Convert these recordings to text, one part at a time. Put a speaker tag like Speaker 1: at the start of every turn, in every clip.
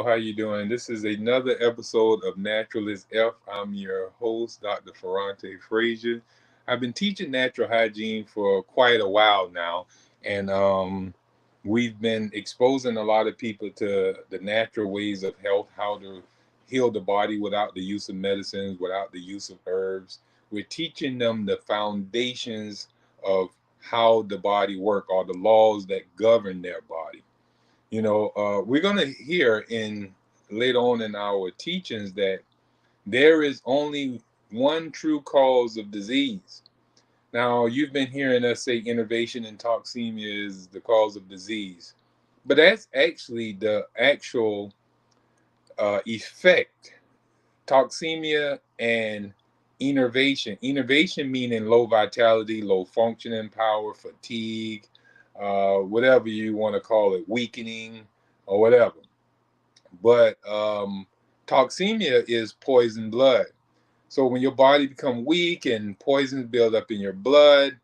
Speaker 1: How you doing? This is another episode of Naturalist F. I'm your host, Dr. Ferrante Frazier. I've been teaching natural hygiene for quite a while now, and we've been exposing a lot of people to the natural ways of health, how to heal the body without the use of medicines, without the use of herbs. We're teaching them the foundations of how the body works, or the laws that govern their body. We're going to hear in later on in our teachings that there is only one true cause of disease. Now, you've been hearing us say innervation and toxemia is the cause of disease, but that's actually the actual effect. Toxemia and innervation. Innervation meaning low vitality, low functioning power, fatigue, whatever you want to call it, weakening or whatever. But toxemia is poison blood. So when your body become weak and poisons build up in your blood,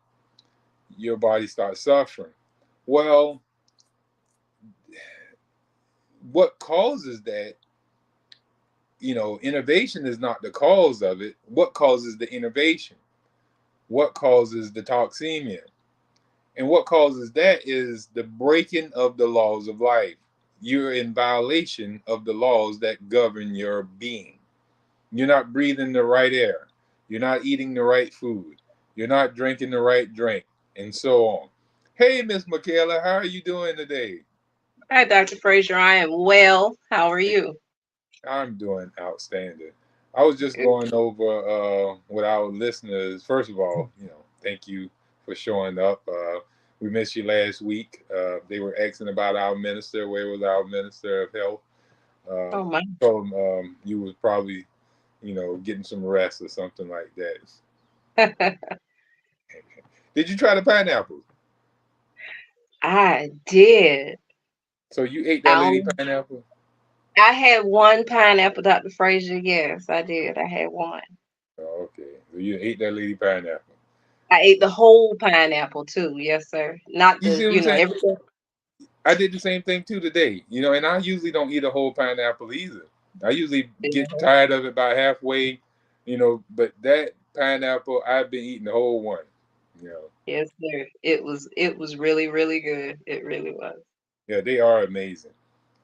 Speaker 1: your body starts suffering. Well, what causes that? Innervation is not the cause of it. What causes the innervation? What causes the toxemia? And what causes that is the breaking of the laws of life. You're in violation of the laws that govern your being. You're not breathing the right air. You're not eating the right food. You're not drinking the right drink, and so on. Hey, Miss Michaela, how are you doing today?
Speaker 2: Hi, Dr. Frazier. I am well. How are you?
Speaker 1: I'm doing outstanding. I was just
Speaker 2: Good.
Speaker 1: going over with our listeners. First of all, thank you for showing up. We missed you last week. They were asking about our minister. Where was our minister of health?
Speaker 2: Oh my.
Speaker 1: Told them you was probably, getting some rest or something like that. Did you try the pineapple?
Speaker 2: I did.
Speaker 1: So you ate that
Speaker 2: I
Speaker 1: lady
Speaker 2: only,
Speaker 1: pineapple?
Speaker 2: I had one pineapple, Dr. Frazier. Yes, I did. I had one.
Speaker 1: Oh, okay. So you ate that lady pineapple.
Speaker 2: I ate the whole pineapple too. Yes, sir. Not
Speaker 1: You see
Speaker 2: the,
Speaker 1: what I'm saying?
Speaker 2: everything.
Speaker 1: I did the same thing too today. And I usually don't eat a whole pineapple either. I usually get
Speaker 2: Mhm.
Speaker 1: tired of it by halfway, but that pineapple, I've been eating the whole one. You know.
Speaker 2: Yes, sir. It was really, really good. It really was.
Speaker 1: Yeah, they are amazing.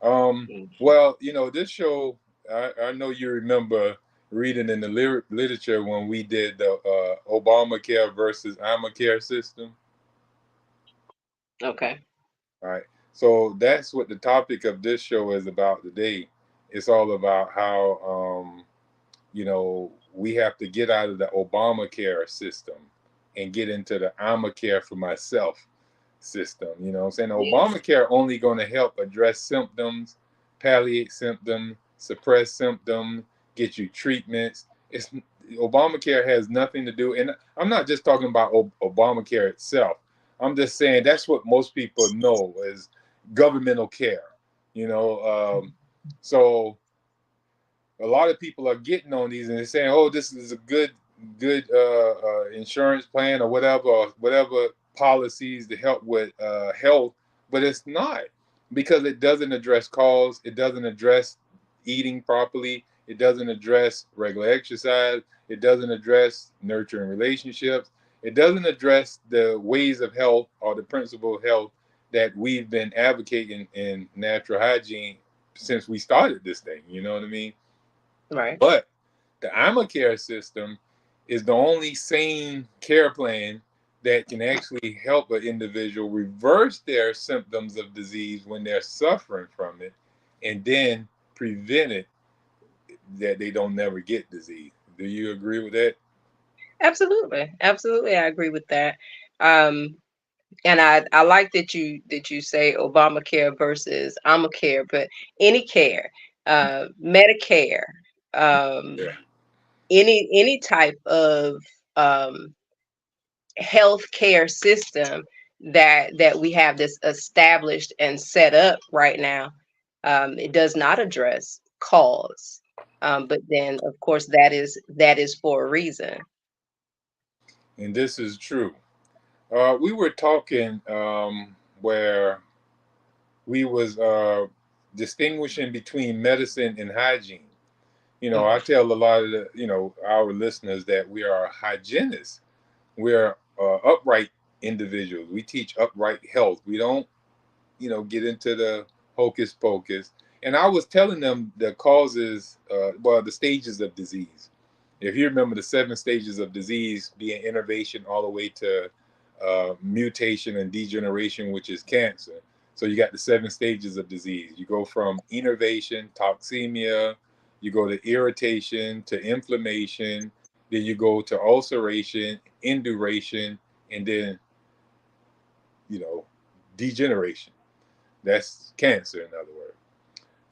Speaker 2: Mhm.
Speaker 1: Well, this show, I know you remember reading in the literature when we did the Obamacare versus ImmaCare system.
Speaker 2: Okay.
Speaker 1: All right. So that's what the topic of this show is about today. It's all about how we have to get out of the Obamacare system and get into the ImmaCare for myself system. You know what I'm saying?
Speaker 2: Yeah.
Speaker 1: Obamacare only going to help address symptoms, palliate symptoms, suppress symptoms, get you treatments. It's Obamacare has nothing to do, and I'm not just talking about Obamacare itself. I'm just saying that's what most people know is governmental care. You know, so a lot of people are getting on these and they're saying, "Oh, this is a good insurance plan or whatever policies to help with health," but it's not because it doesn't address cause. It doesn't address eating properly. It doesn't address regular exercise. It doesn't address nurturing relationships. It doesn't address the ways of health or the principle of health that we've been advocating in natural hygiene since we started this thing. You know what I mean?
Speaker 2: Right.
Speaker 1: But the ImmaCare system is the only sane care plan that can actually help an individual reverse their symptoms of disease when they're suffering from it and then prevent it that they don't never get disease. Do you agree with that?
Speaker 2: Absolutely. Absolutely. I agree with that. Um, and I like that you say Obamacare versus Obamacare, but any care, Medicare,
Speaker 1: Yeah.
Speaker 2: any type of um, health care system that we have this established and set up right now, it does not address cause, but then of course that is for a reason.
Speaker 1: And this is true. We were talking where we was distinguishing between medicine and hygiene.
Speaker 2: Mm.
Speaker 1: I tell a lot of our listeners that we are hygienists. We are upright individuals. We teach upright health. We don't get into the hocus pocus. And I was telling them the causes, the stages of disease. If you remember the 7 stages of disease being innervation all the way to mutation and degeneration, which is cancer. So you got the 7 stages of disease. You go from innervation, toxemia, you go to irritation, to inflammation, then you go to ulceration, induration, and then, you know, degeneration. That's cancer, in other words.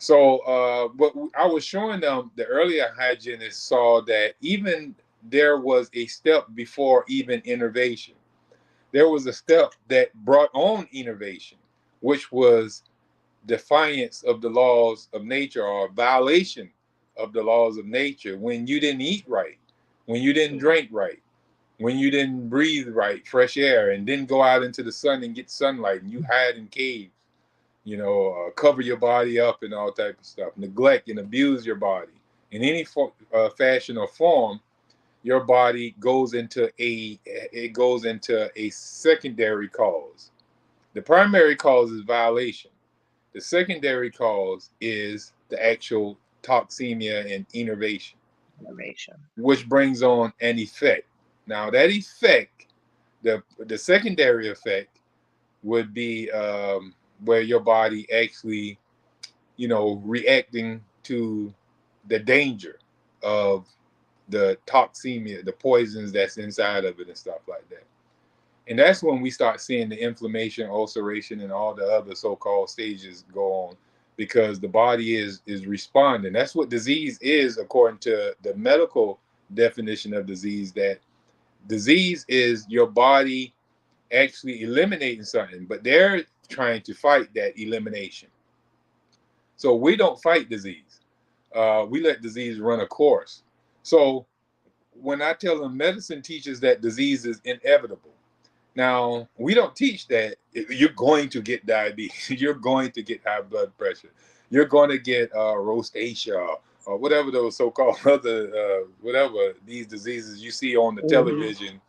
Speaker 1: So, what I was showing them, the earlier hygienists saw that even there was a step before even innervation. There was a step that brought on innervation, which was defiance of the laws of nature or violation of the laws of nature when you didn't eat right, when you didn't drink right, when you didn't breathe right, fresh air, and didn't go out into the sun and get sunlight, and you hide in caves, cover your body up and all type of stuff, neglect and abuse your body in any fashion or form. Your body goes into a secondary cause. The primary cause is violation. The secondary cause is the actual toxemia and innervation,
Speaker 2: Innovation.
Speaker 1: which brings on an effect. Now that effect, the secondary effect would be where your body actually, reacting to the danger of the toxemia, the poisons that's inside of it and stuff like that. And that's when we start seeing the inflammation, ulceration, and all the other so-called stages go on, because the body is responding. That's what disease is, according to the medical definition of disease. That disease is your body actually eliminating something, but they're trying to fight that elimination. So we don't fight disease. We let disease run a course. So when I tell them medicine teaches that disease is inevitable, now we don't teach that you're going to get diabetes, you're going to get high blood pressure, you're going to get rosacea or whatever those so-called other whatever these diseases you see on the
Speaker 2: Mm-hmm.
Speaker 1: television,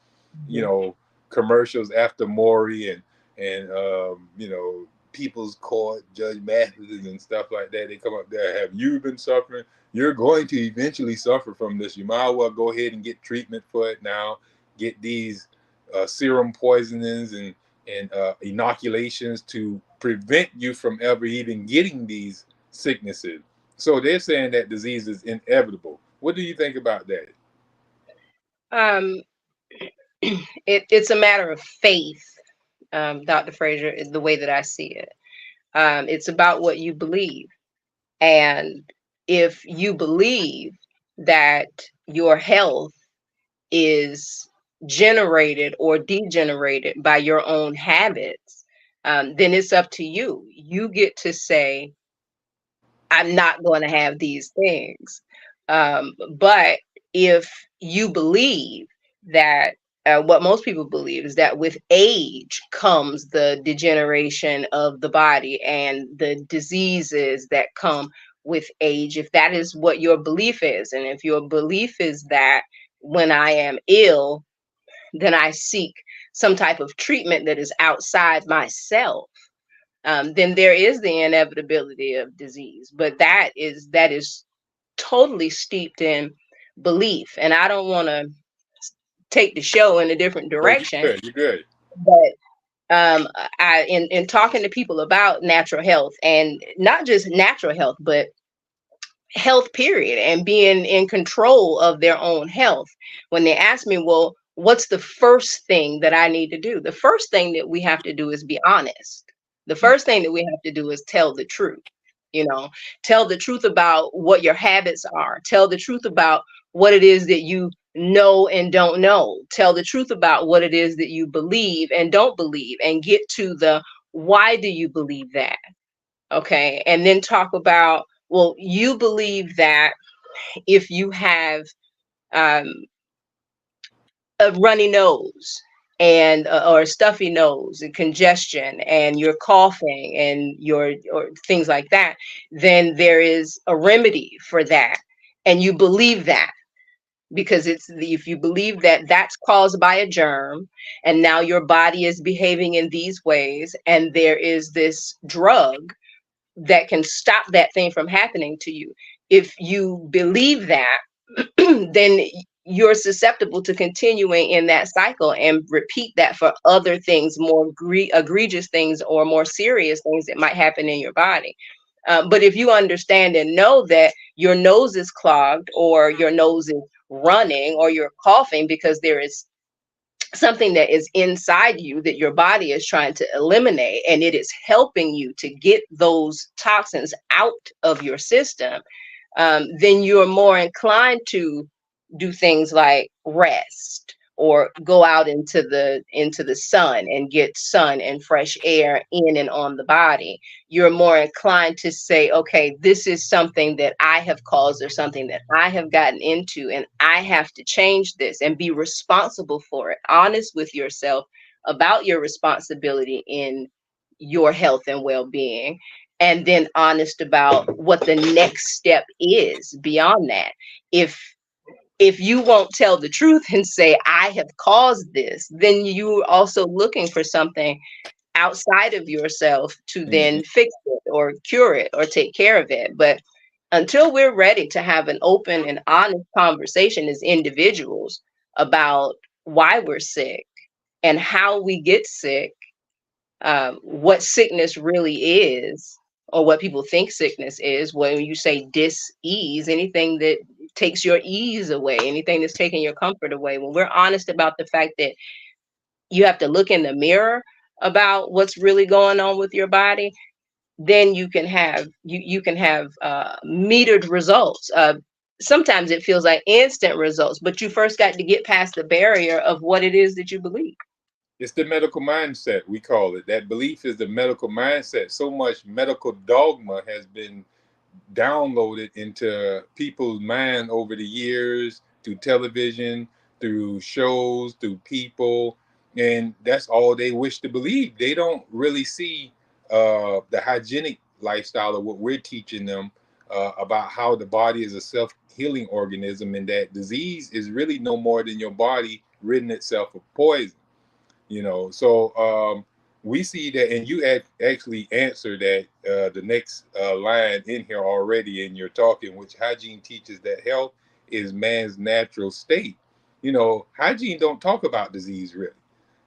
Speaker 1: you
Speaker 2: Mm-hmm.
Speaker 1: know, commercials after Maury and People's Court, Judge Mathis and stuff like that. They come up there. Have you been suffering? You're going to eventually suffer from this. You might as well go ahead and get treatment for it now. Get these serum poisonings and inoculations to prevent you from ever even getting these sicknesses. So they're saying that disease is inevitable. What do you think about that?
Speaker 2: Um, it's a matter of faith, Dr. Frazier, is the way that I see it. It's about what you believe. And if you believe that your health is generated or degenerated by your own habits, then it's up to you. You get to say, I'm not going to have these things. But if you believe that, what most people believe is that with age comes the degeneration of the body and the diseases that come with age, if that is what your belief is, and if your belief is that when I am ill, then I seek some type of treatment that is outside myself, then there is the inevitability of disease. But that is totally steeped in belief. And I don't want to take the show in a different
Speaker 1: Oh, you're
Speaker 2: direction,
Speaker 1: good. You're good.
Speaker 2: but I in talking to people about natural health, and not just natural health, but health period, and being in control of their own health, when they ask me, well, what's the first thing that I need to do? The first thing that we have to do is be honest. The first thing that we have to do is tell the truth. you know Tell the truth about what your habits are. Tell the truth about what it is that you know and don't know. Tell the truth about what it is that you believe and don't believe, and get to the why do you believe that. Okay, and then talk about, well, you believe that if you have um, a runny nose, and or stuffy nose and congestion and you're coughing and your or things like that, then there is a remedy for that. And you believe that because if you believe that that's caused by a germ and now your body is behaving in these ways and there is this drug that can stop that thing from happening to you. If you believe that, then you're susceptible to continuing in that cycle and repeat that for other things, more egregious things or more serious things that might happen in your body. But if you understand and know that your nose is clogged or your nose is running or you're coughing because there is something that is inside you that your body is trying to eliminate and it is helping you to get those toxins out of your system, then you're more inclined to do things like rest or go out into the sun and get sun and fresh air in and on the body. You're more inclined to say, okay, this is something that I have caused or something that I have gotten into, and I have to change this and be responsible for it. Honest with yourself about your responsibility in your health and well-being, and then honest about what the next step is beyond that. If you won't tell the truth and say I have caused this, then you're also looking for something outside of yourself to
Speaker 1: Mhm.
Speaker 2: then fix it or cure it or take care of it. But until we're ready to have an open and honest conversation as individuals about why we're sick and how we get sick, what sickness really is, or what people think sickness is. When you say dis-ease, anything that takes your ease away, anything that's taking your comfort away, when we're honest about the fact that you have to look in the mirror about what's really going on with your body, then you can have metered results. Sometimes it feels like instant results, but you first got to get past the barrier of what it is that you believe.
Speaker 1: It's the medical mindset, we call it. That belief is the medical mindset. So much medical dogma has been downloaded into people's mind over the years through television, through shows, through people, and that's all they wish to believe. They don't really see the hygienic lifestyle of what we're teaching them about how the body is a self-healing organism and that disease is really no more than your body ridding itself of poison. So we see that, and you actually answered that the next line in here already in your talking, which hygiene teaches that health is man's natural state. Hygiene don't talk about disease really.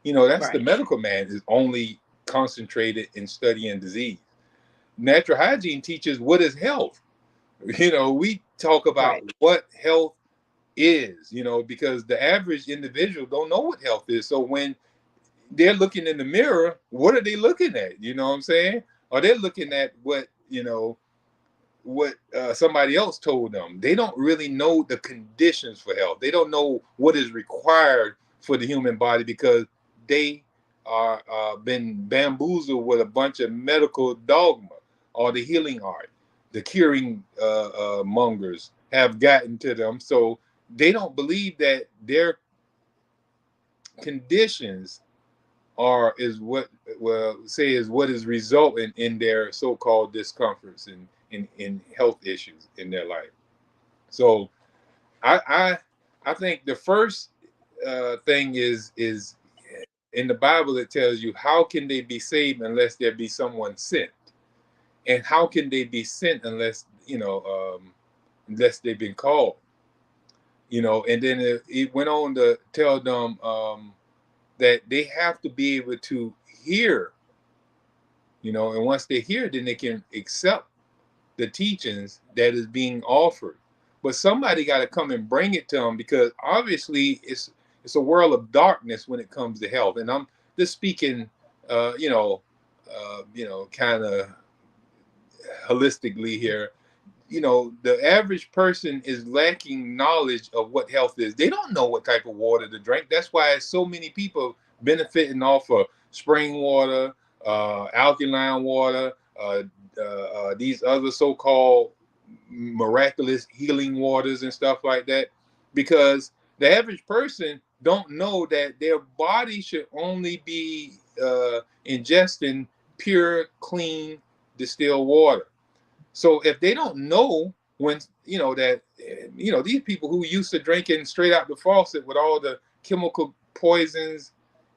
Speaker 1: That's the
Speaker 2: Right,
Speaker 1: medical man is only concentrated in studying disease. Natural hygiene teaches what is health. We talk about
Speaker 2: right,
Speaker 1: what health is, because the average individual don't know what health is. So when they're looking in the mirror, what are they looking at? You know what I'm saying? Or they're looking at what somebody else told them. They don't really know the conditions for health. They don't know what is required for the human body because they are been bamboozled with a bunch of medical dogma or the healing art. The curing mongers have gotten to them, so they don't believe that their conditions are is what well say is what is resulting in their so-called discomforts and in health issues in their life. So I I, I think the first thing is in the Bible it tells you how can they be saved unless there be someone sent, and how can they be sent unless they've been called. And then it went on to tell them that they have to be able to hear. And once they hear it, then they can accept the teachings that is being offered. But somebody got to come and bring it to them because obviously it's a world of darkness when it comes to health. And I'm just speaking, kind of holistically here. The average person is lacking knowledge of what health is. They don't know what type of water to drink. That's why so many people benefiting off of spring water, alkaline water, these other so-called miraculous healing waters and stuff like that. Because the average person don't know that their body should only be ingesting pure, clean, distilled water. So if they don't know when, that, these people who used to drinking straight out the faucet with all the chemical poisons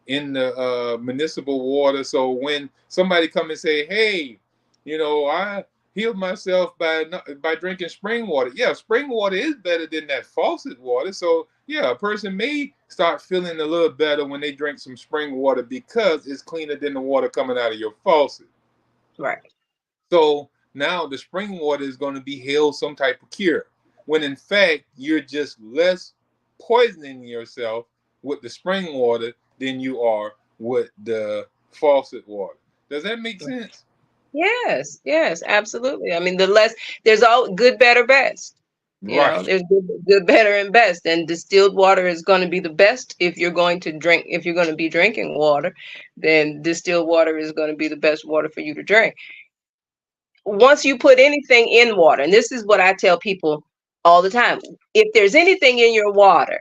Speaker 1: in the municipal water. So when somebody come and say, hey, I healed myself by drinking spring water. Yeah, spring water is better than that faucet water. So yeah, a person may start feeling a little better when they drink some spring water because it's cleaner than the water coming out of your faucet.
Speaker 2: Right.
Speaker 1: So now the spring water is going to be hailed some type of cure, when in fact you're just less poisoning yourself with the spring water than you are with the faucet water. Does that make sense?
Speaker 2: Yes, yes, absolutely. I mean, there's all good, better, best.
Speaker 1: Right.
Speaker 2: There's good, better, and best. And distilled water is going to be the best if you're going to drink. If you're going to be drinking water, then distilled water is going to be the best water for you to drink. Once you put anything in water, and this is what I tell people all the time, if there's anything in your water,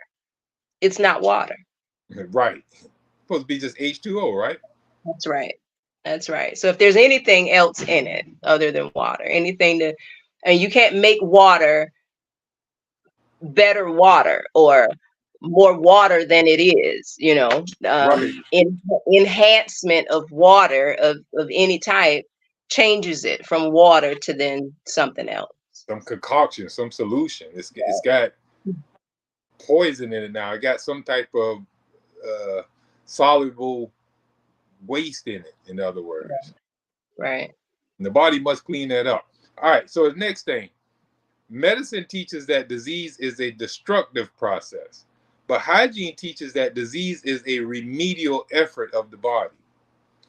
Speaker 2: it's not water.
Speaker 1: Right. Supposed to be just H2O, right?
Speaker 2: That's right. That's right. So if there's anything else in it other than water, and you can't make water better water or more water than it is,
Speaker 1: Right.
Speaker 2: enhancement of water of any type changes it from water to then something else.
Speaker 1: Some concoction, some solution. It's got poison in it now. It got some type of uh, soluble waste in it, in other words.
Speaker 2: Right.
Speaker 1: And the body must clean that up. All right, so the next thing, medicine teaches that disease is a destructive process, but hygiene teaches that disease is a remedial effort of the body.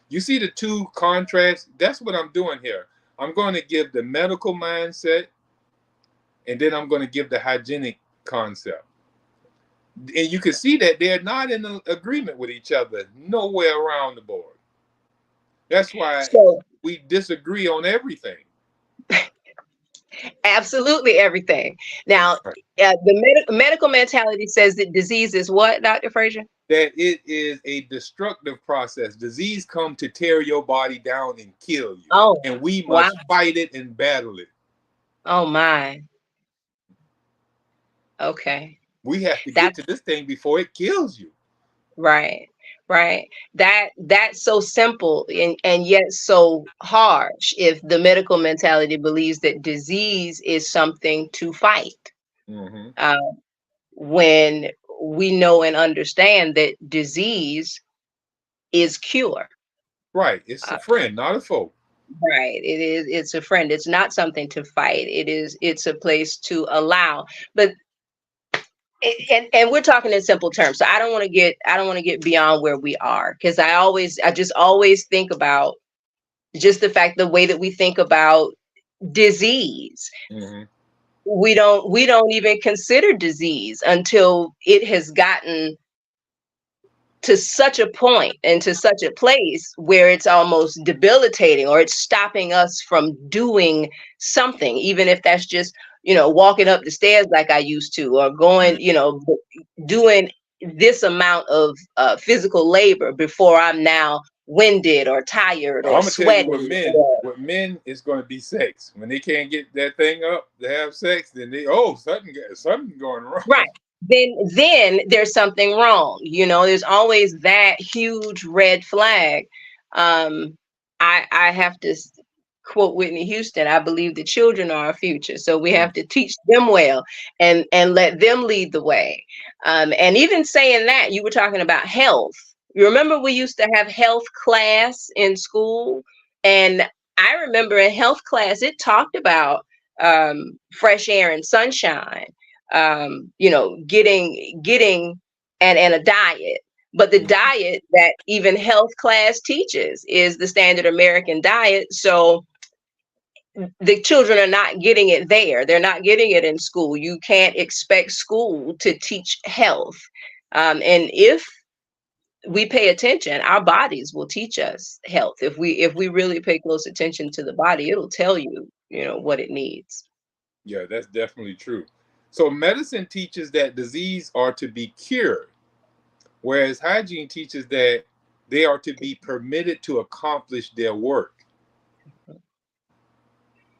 Speaker 1: You see the two contrasts? That's what I'm doing here. I'm going to give the medical mindset, and then I'm going to give the hygienic concept. And you can see that they're not in agreement with each other nowhere around the board. That's why
Speaker 2: So
Speaker 1: we disagree on everything.
Speaker 2: absolutely everything. Now,
Speaker 1: That's right.
Speaker 2: the medical mentality says that disease is what, Dr. Frazier?
Speaker 1: That it is a destructive process. Disease come to tear your body down and kill you.
Speaker 2: Oh,
Speaker 1: And we
Speaker 2: wow.
Speaker 1: must fight it and battle it.
Speaker 2: Oh my. Okay.
Speaker 1: We have to get
Speaker 2: That's
Speaker 1: to this thing before it kills you.
Speaker 2: right. Right. That's so simple and yet so harsh if the medical mentality believes that disease is something to fight.
Speaker 1: Mm-hmm.
Speaker 2: Uh, when we know and understand that disease is cure.
Speaker 1: Right. It's a
Speaker 2: Uh,
Speaker 1: friend, not a foe.
Speaker 2: right. It's a friend. It's not something to fight. It's a place to allow. But and we're talking in simple terms. So I don't want to get beyond where we are because I just always think about just the way that we think about disease.
Speaker 1: Mm-hmm.
Speaker 2: We don't even consider disease until it has gotten to such a point and to such a place where it's almost debilitating or it's stopping us from doing something, even if that's just, walking up the stairs like I used to, or going, doing this amount of physical labor before I'm now winded or tired
Speaker 1: I'm
Speaker 2: or
Speaker 1: gonna tell you
Speaker 2: sweating. Or,
Speaker 1: what men is gonna be sex. When they can't get that thing up to have sex, then something going
Speaker 2: right.
Speaker 1: wrong.
Speaker 2: Then there's something wrong. There's always that huge red flag. Um, I have to quote Whitney Houston. I believe the children are our future, so we have to teach them well and let them lead the way. And even saying that, you were talking about health. You remember we used to have health class in school, and I remember in health class it talked about fresh air and sunshine, getting and a diet. But the diet that even health class teaches is the standard American diet. So the children are not getting it there. They're not getting it in school. You can't expect school to teach health. And if we pay attention, our bodies will teach us health. If we really pay close attention to the body, it'll tell you, what it needs.
Speaker 1: Yeah, that's definitely true. So medicine teaches that disease are to be cured, whereas hygiene teaches that they are to be permitted to accomplish their work.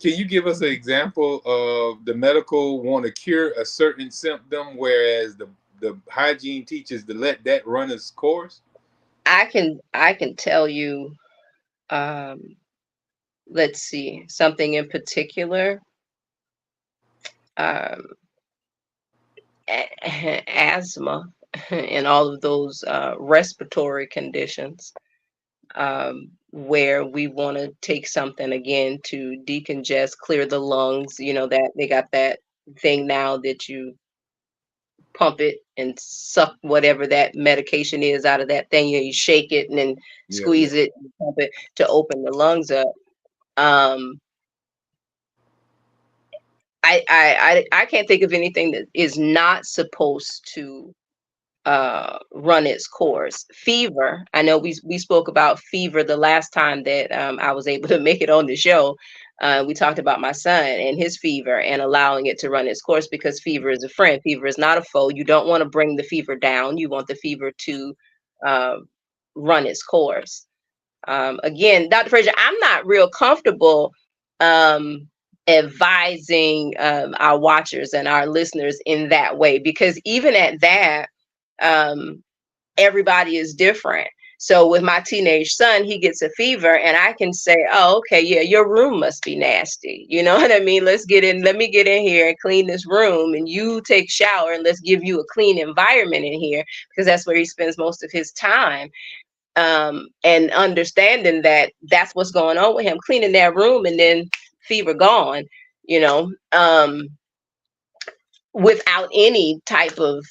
Speaker 1: Can you give us an example of the medical want to cure a certain symptom, whereas the hygiene teaches to let that run its course?
Speaker 2: I can tell you, um, let's see, something in particular. Um, Asthma and all of those respiratory conditions, where we want to take something again to decongest, clear the lungs. You know that they got that thing now that you pump it and suck whatever that medication is out of that thing. You shake it and then
Speaker 1: Yeah, yeah.
Speaker 2: squeeze it and pump it to open the lungs up. Um, I can't think of anything that is not supposed to run its course. Fever. I know we spoke about fever the last time that I was able to make it on the show. We talked about my son and his fever and allowing it to run its course, because fever is a friend. Fever is not a foe. You don't want to bring the fever down. You want the fever to uh, run its course. Again, Dr. Frazier, I'm not real comfortable um, advising our watchers and our listeners in that way, because even at that, um, everybody is different. So with my teenage son, he gets a fever and I can say, oh, okay, yeah, your room must be nasty. You know what I mean? Let me get in here and clean this room, and you take shower, and let's give you a clean environment in here, because that's where he spends most of his time. And understanding that that's what's going on with him, cleaning that room, and then fever gone, you know. Without any type of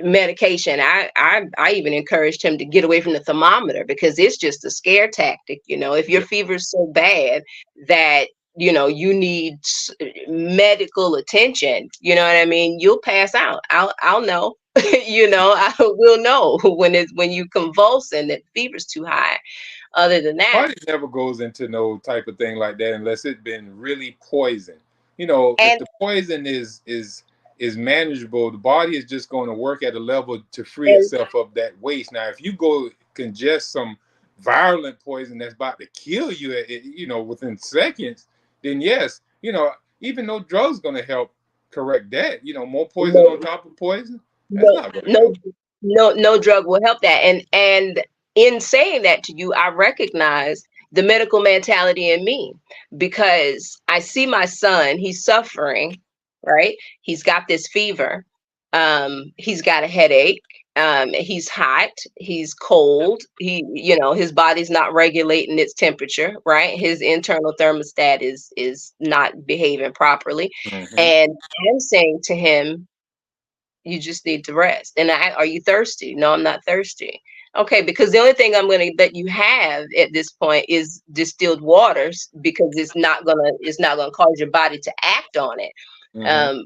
Speaker 2: medication. I even encouraged him to get away from the thermometer, because it's just a scare tactic. You know, if your
Speaker 1: Yeah.
Speaker 2: fever is so bad that you need medical attention, you know what I mean, you'll pass out. I'll know. I will know when you convulse and the fever's too high. Other than that,
Speaker 1: Body never goes into no type of thing like that unless it's been really poisoned. You know, if
Speaker 2: and
Speaker 1: the poison is manageable, the body is just going to work at a level to free
Speaker 2: and
Speaker 1: itself of that waste. Now, if you go congest some violent poison that's about to kill you, within seconds, then yes, even though drugs going to help correct that, more poison on
Speaker 2: no,
Speaker 1: top of poison, that's
Speaker 2: no,
Speaker 1: not going to
Speaker 2: no,
Speaker 1: help.
Speaker 2: no drug will help that. And in saying that to you, I recognize the medical mentality in me, because I see my son, he's suffering, right? He's got this fever. He's got a headache. He's hot, he's cold, his body's not regulating its temperature, right? His internal thermostat is not behaving properly.
Speaker 1: Hmm.
Speaker 2: And I'm saying to him, you just need to rest. And are you thirsty? No, I'm not thirsty. Okay, because the only thing I'm going to that you have at this point is distilled waters, because it's not gonna cause your body to act on it.
Speaker 1: Hmm.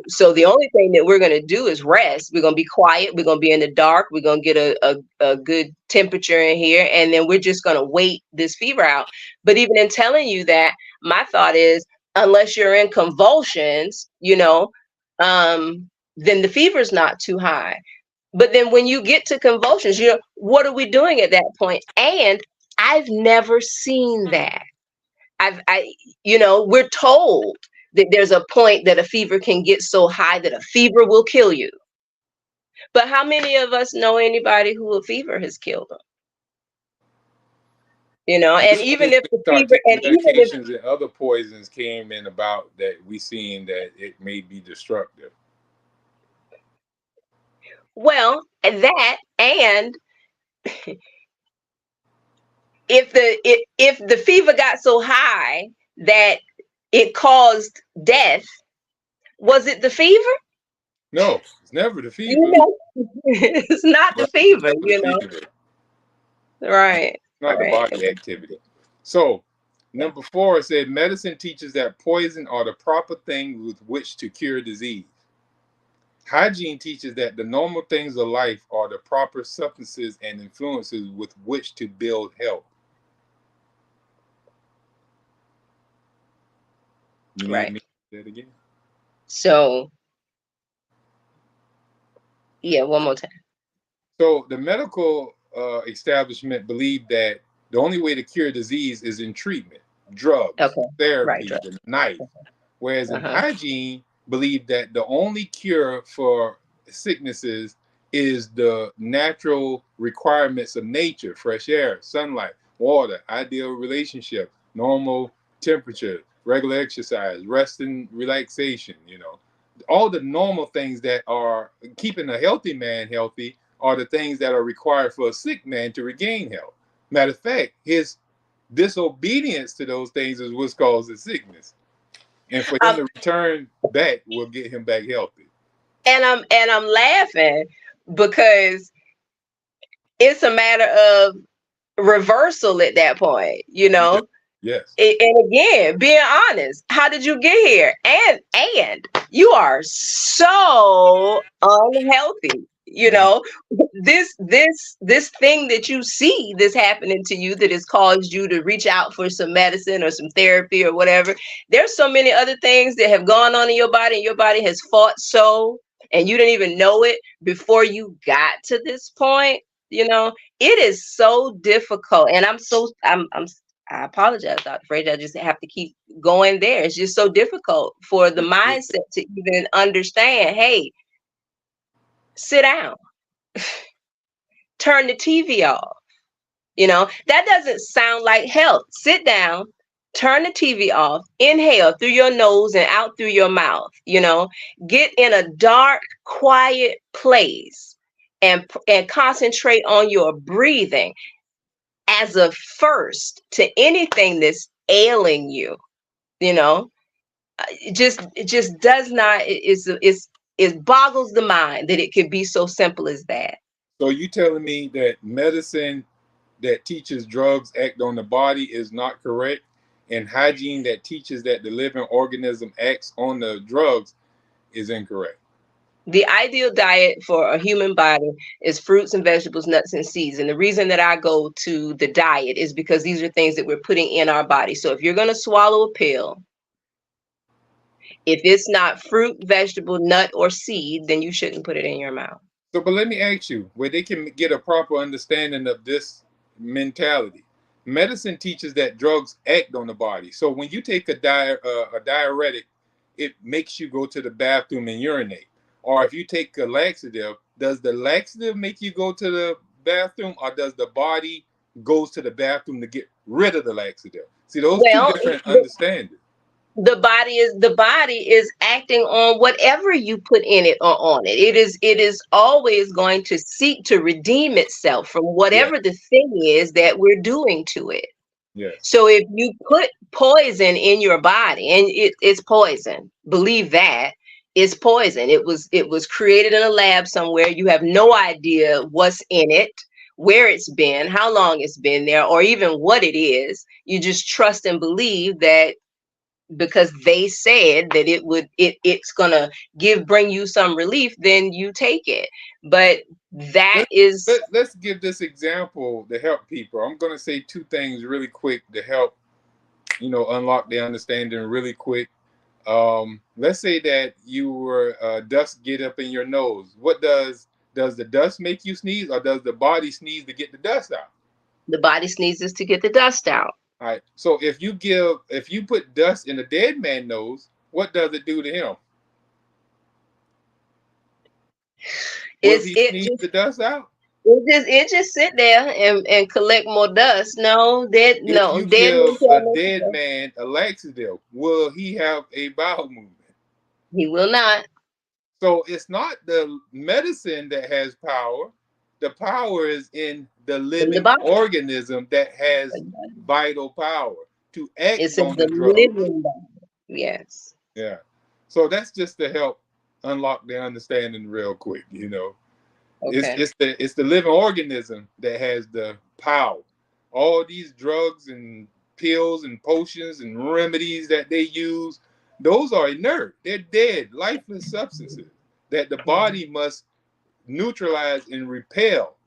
Speaker 2: So the only thing that we're going to do is rest. We're going to be quiet. We're going to be in the dark. We're going to get a good temperature in here, and then we're just going to wait this fever out. But even in telling you that, my thought is, unless you're in convulsions, then the fever's not too high. But then when you get to convulsions, what are we doing at that point? And I've never seen that. We're told that there's a point that a fever can get so high that a fever will kill you. But how many of us know anybody who a fever has killed them? And
Speaker 1: Just when
Speaker 2: even if
Speaker 1: we
Speaker 2: the
Speaker 1: start
Speaker 2: fever,
Speaker 1: taking
Speaker 2: and even if,
Speaker 1: medications and other poisons came in about that we seen that it may be destructive.
Speaker 2: well, that, and if the fever got so high that it caused death, was it the fever?
Speaker 1: No, it's never the
Speaker 2: You
Speaker 1: fever.
Speaker 2: know, it's not the
Speaker 1: Right. It's
Speaker 2: fever,
Speaker 1: never the fever. It's
Speaker 2: Right,
Speaker 1: not the
Speaker 2: right.
Speaker 1: body activity. So, number 4 said medicine teaches that poison are the proper thing with which to cure disease. Hygiene teaches that the normal things of life are the proper substances and influences with which to build health. You need
Speaker 2: Right.
Speaker 1: me to say that again?
Speaker 2: So, yeah, one more time.
Speaker 1: So the medical establishment believed that the only way to cure disease is in treatment, drugs,
Speaker 2: Okay. Right,
Speaker 1: therapy,
Speaker 2: Dre.
Speaker 1: the knife. Whereas in
Speaker 2: Uh-huh.
Speaker 1: hygiene, believed that the only cure for sicknesses is the natural requirements of nature: fresh air, sunlight, water, ideal relationship, normal temperature, regular exercise, rest and relaxation. All the normal things that are keeping a healthy man healthy are the things that are required for a sick man to regain health. Matter of fact, his disobedience to those things is what causes sickness. And for him
Speaker 2: Um,
Speaker 1: to return back will get him back healthy.
Speaker 2: and I'm laughing because it's a matter of reversal at that point,
Speaker 1: Yes. Yes.
Speaker 2: And again, being honest, how did you get here? And you are so unhealthy.
Speaker 1: Mhm.
Speaker 2: This thing that you see this happening to you that has caused you to reach out for some medicine or some therapy or whatever. There's so many other things that have gone on in your body, and your body has fought so, and you didn't even know it before you got to this point. You know, it is so difficult, and I apologize, Dr. Frazier. I just have to keep going there. It's just so difficult for the mindset to even understand, hey, sit down, turn the TV off. That doesn't sound like health. Sit down, turn the TV off, inhale through your nose and out through your mouth. Get in a dark, quiet place and concentrate on your breathing as a first to anything that's ailing you. You know, it just does not. It boggles the mind that it could be so simple as that.
Speaker 1: So you telling me that medicine that teaches drugs act on the body is not correct, and hygiene that teaches that the living organism acts on the drugs is incorrect?
Speaker 2: The ideal diet for a human body is fruits and vegetables, nuts and seeds. And the reason that I go to the diet is because these are things that we're putting in our body. So if you're going to swallow a pill, if it's not fruit, vegetable, nut, or seed, then you shouldn't put it in your mouth.
Speaker 1: So, but let me ask you, where they can get a proper understanding of this mentality. Medicine teaches that drugs act on the body. So when you take a diuretic, it makes you go to the bathroom and urinate. Or if you take a laxative, does the laxative make you go to the bathroom, or does the body goes to the bathroom to get rid of the laxative? See, those two
Speaker 2: Well,
Speaker 1: different understandings.
Speaker 2: the body is acting on whatever you put in it or on it. It is always going to seek to redeem itself from
Speaker 1: Yeah.
Speaker 2: whatever the thing is that we're doing to it.
Speaker 1: Yes.
Speaker 2: So if you put poison in your body, and it's poison, believe that it's poison. It was created in a lab somewhere. You have no idea what's in it, where it's been, how long it's been there, or even what it is. You just trust and believe that because they said that it's gonna bring you some relief, then you take it. But that
Speaker 1: Let,
Speaker 2: is
Speaker 1: let's give this example to help people. I'm going to say two things really quick to help, unlock their understanding really quick. Let's say that you were dust get up in your nose. What does the dust make you sneeze, or does the body sneeze to get the dust out?
Speaker 2: the body sneezes to get the dust out.
Speaker 1: All right. So if you put dust in a dead man's nose, what does it do to him? Will
Speaker 2: It's
Speaker 1: he
Speaker 2: it
Speaker 1: sneeze
Speaker 2: just
Speaker 1: the dust out?
Speaker 2: it just sit there and collect more dust. No,
Speaker 1: If you
Speaker 2: dead men
Speaker 1: give a
Speaker 2: tell
Speaker 1: dead
Speaker 2: me
Speaker 1: man a laxative, will he have a bowel movement?
Speaker 2: he will not.
Speaker 1: So it's not the medicine that has power. The power is in the
Speaker 2: In the
Speaker 1: living
Speaker 2: body.
Speaker 1: organism that has vital power to act
Speaker 2: It's in
Speaker 1: on
Speaker 2: the
Speaker 1: the drug.
Speaker 2: living body. Yes.
Speaker 1: Yeah. So that's just to help unlock their understanding real quick. It's
Speaker 2: Okay.
Speaker 1: it's the it's the living organism that has the power. All these drugs and pills and potions and remedies that they use, those are inert. They're dead, lifeless substances that the body must neutralize and repel.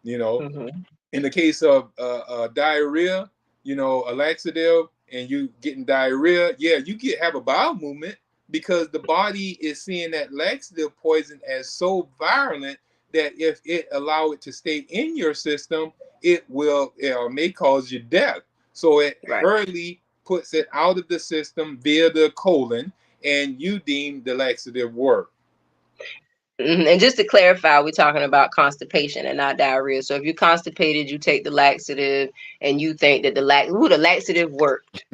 Speaker 1: You know,
Speaker 2: Mm-hmm.
Speaker 1: in the case of diarrhea, a laxative, and you getting diarrhea, yeah, you get have a bowel movement because the body is seeing that laxative poison as so virulent that if it allow it to stay in your system, it will may cause you death. So it
Speaker 2: Right.
Speaker 1: early puts it out of the system via the colon, and you deem the laxative work.
Speaker 2: And just to clarify, we're talking about constipation and not diarrhea. So if you're constipated, you take the laxative and you think that the laxative worked.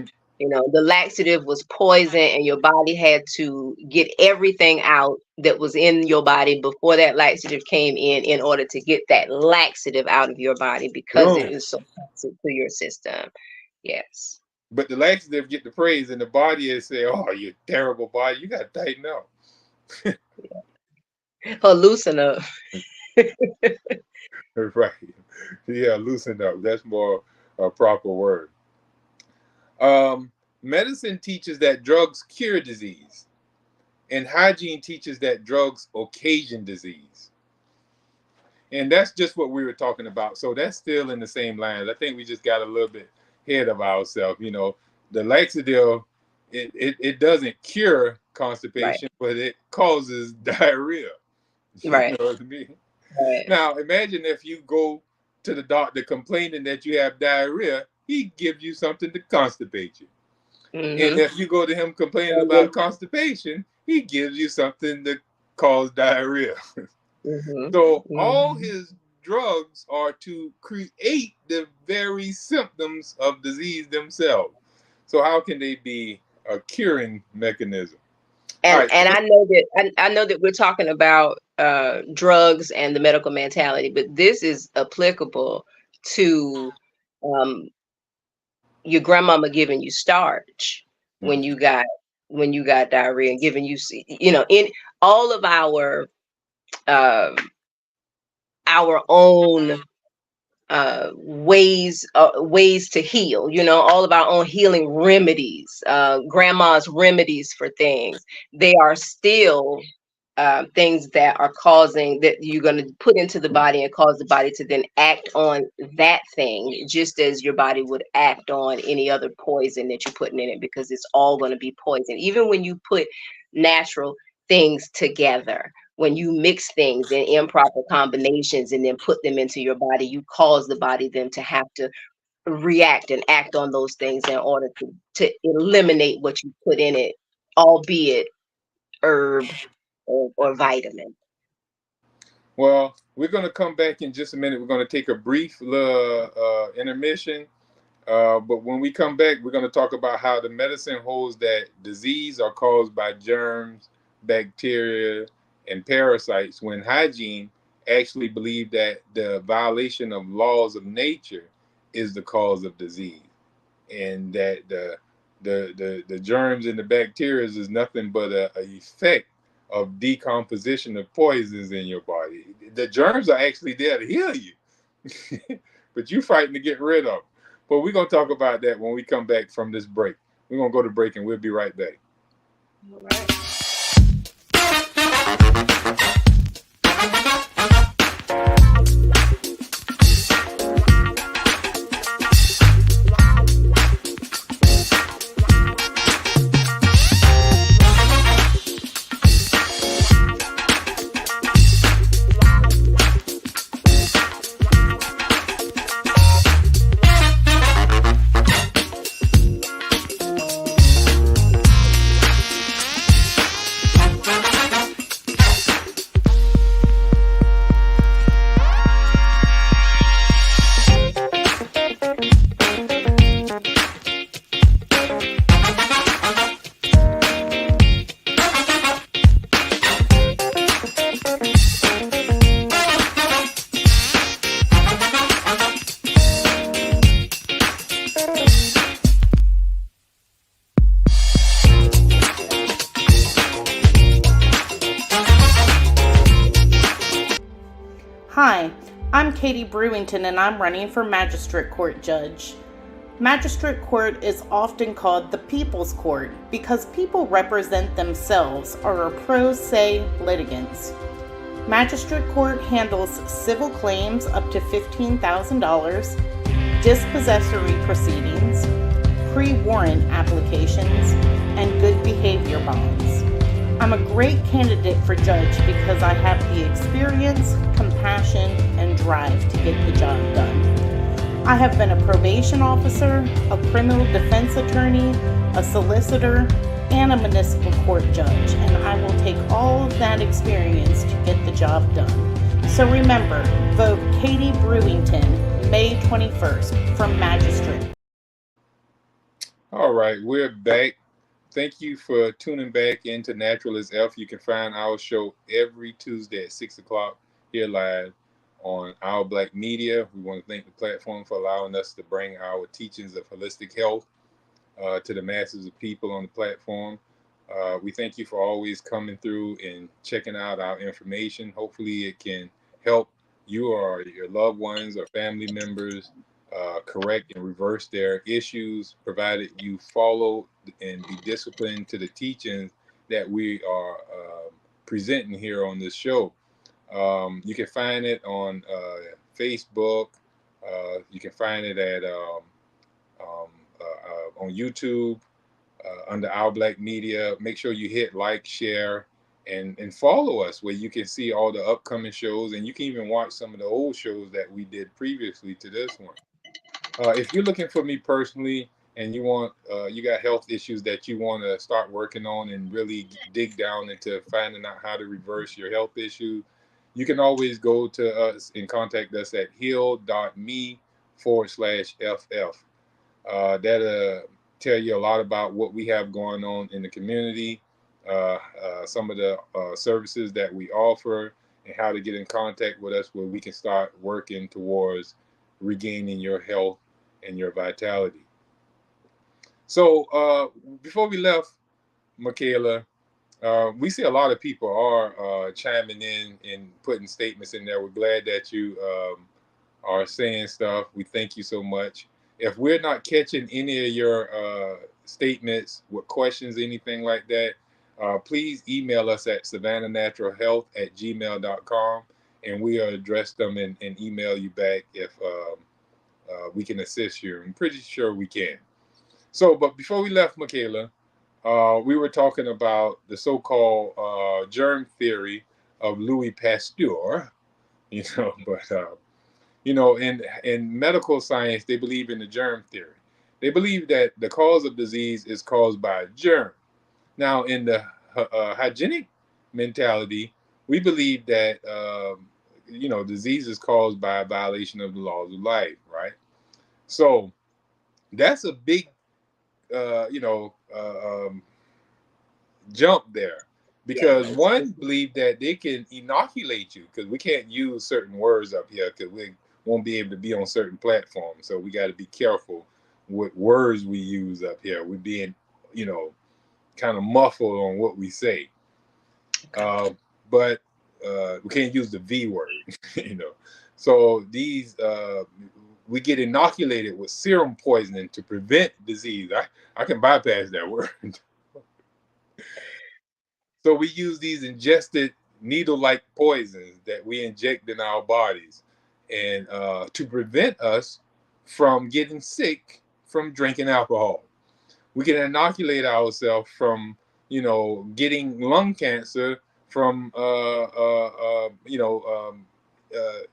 Speaker 2: The laxative was poison and your body had to get everything out that was in your body before that laxative came in order to get that laxative out of your body because it
Speaker 1: Boom.
Speaker 2: is so toxic to your system. Yes.
Speaker 1: But the laxative get the praise, and the body is say, "Oh, you terrible body, you got to tighten up."
Speaker 2: Or loosen up.
Speaker 1: Right? Yeah, loosen up. That's more a proper word. Medicine teaches that drugs cure disease, and hygiene teaches that drugs occasion disease. And that's just what we were talking about. So that's still in the same lines. I think we just got a little bit ahead of ourselves. The laxative, it doesn't cure
Speaker 2: Right.
Speaker 1: constipation, but it causes diarrhea. You
Speaker 2: Right.
Speaker 1: know what I mean?
Speaker 2: Right.
Speaker 1: Now, imagine if you go to the doctor complaining that you have diarrhea, he gives you something to constipate you. And if you go to him complaining about constipation, he gives you something to cause diarrhea. So all his drugs are to create the very symptoms of disease themselves. So how can they be a curing mechanism? All
Speaker 2: And
Speaker 1: right.
Speaker 2: and I know that we're talking about drugs and the medical mentality, but this is applicable to um, your grandmama giving you starch when you got diarrhea and giving you in all of um, our own ways to heal, all of our own healing remedies, grandma's remedies for things. They are still things that are causing that you're going to put into the body and cause the body to then act on that thing, just as your body would act on any other poison that you're putting in it, because it's all going to be poison. Even when you put natural things together, when you mix things in improper combinations and then put them into your body, you cause the body then to have to react and act on those things in order to eliminate what you put in it, albeit herb or vitamin.
Speaker 1: Well, we're going to come back in just a minute. We're going to take a brief intermission. But when we come back, we're going to talk about how the medicine holds that disease are caused by germs, bacteria, and parasites, when hygiene actually believe that the violation of laws of nature is the cause of disease, and that the germs and the bacteria is nothing but a effect of decomposition of poisons in your body. The germs are actually there to heal you, but you're fighting to get rid of them. But we're going to talk about that when we come back from this break. We're going to go to break and we'll be right back.
Speaker 2: All right.
Speaker 3: Hi, I'm Katie Brewington and I'm running for Magistrate Court Judge. Magistrate Court is often called the People's Court because people represent themselves or are pro se litigants. Magistrate Court handles civil claims up to $15,000, dispossessory proceedings, pre-warrant applications, and good behavior bonds. I'm a great candidate for judge because I have the experience, compassion, and drive to get the job done. I have been a probation officer, a criminal defense attorney, a solicitor, and a municipal court judge, and I will take all of that experience to get the job done. So remember, vote Katie Brewington, May 21st, from Magistrate.
Speaker 1: All right, we're back. Thank you for tuning back into Natural as F. You can find our show every Tuesday at 6 o'clock here live on Our Black Media. We want to thank the platform for allowing us to bring our teachings of holistic health to the masses of people on the platform. We thank you for always coming through and checking out our information. Hopefully, it can help you or your loved ones or family members correct and reverse their issues, provided you follow and be disciplined to the teachings that we are presenting here on this show. You can find it on Facebook. You can find it at on YouTube under Our Black Media. Make sure you hit like, share, and follow us where you can see all the upcoming shows, and you can even watch some of the old shows that we did previously to this one. If you're looking for me personally and you got health issues that you want to start working on and really dig down into finding out how to reverse your health issue, you can always go to us and contact us at heal.me/FF. That'll tell you a lot about what we have going on in the community, some of the services that we offer, and how to get in contact with us where we can start working towards regaining your health and your vitality. So before we left, Michaela, we see a lot of people are chiming in and putting statements in there. We're glad that you are saying stuff. We thank you so much. If we're not catching any of your statements with questions, anything like that, please email us at savannahnaturalhealth@gmail.com, and we'll address them and email you back if we can assist you. I'm pretty sure we can. So, but before we left, Michaela, we were talking about the so-called germ theory of Louis Pasteur, but in medical science, they believe in the germ theory. They believe that the cause of disease is caused by a germ. Now, in the hygienic mentality, we believe that disease is caused by a violation of the laws of life, right? So that's a big, jump there, because one believe that they can inoculate you, because we can't use certain words up here because we won't be able to be on certain platforms. So we got to be careful what words we use up here. We're being, kind of muffled on what we say. But we can't use the V word, So these, we get inoculated with serum poisoning to prevent disease. I can bypass that word. So we use these ingested needle-like poisons that we inject in our bodies, and to prevent us from getting sick from drinking alcohol. We can inoculate ourselves from, getting lung cancer from,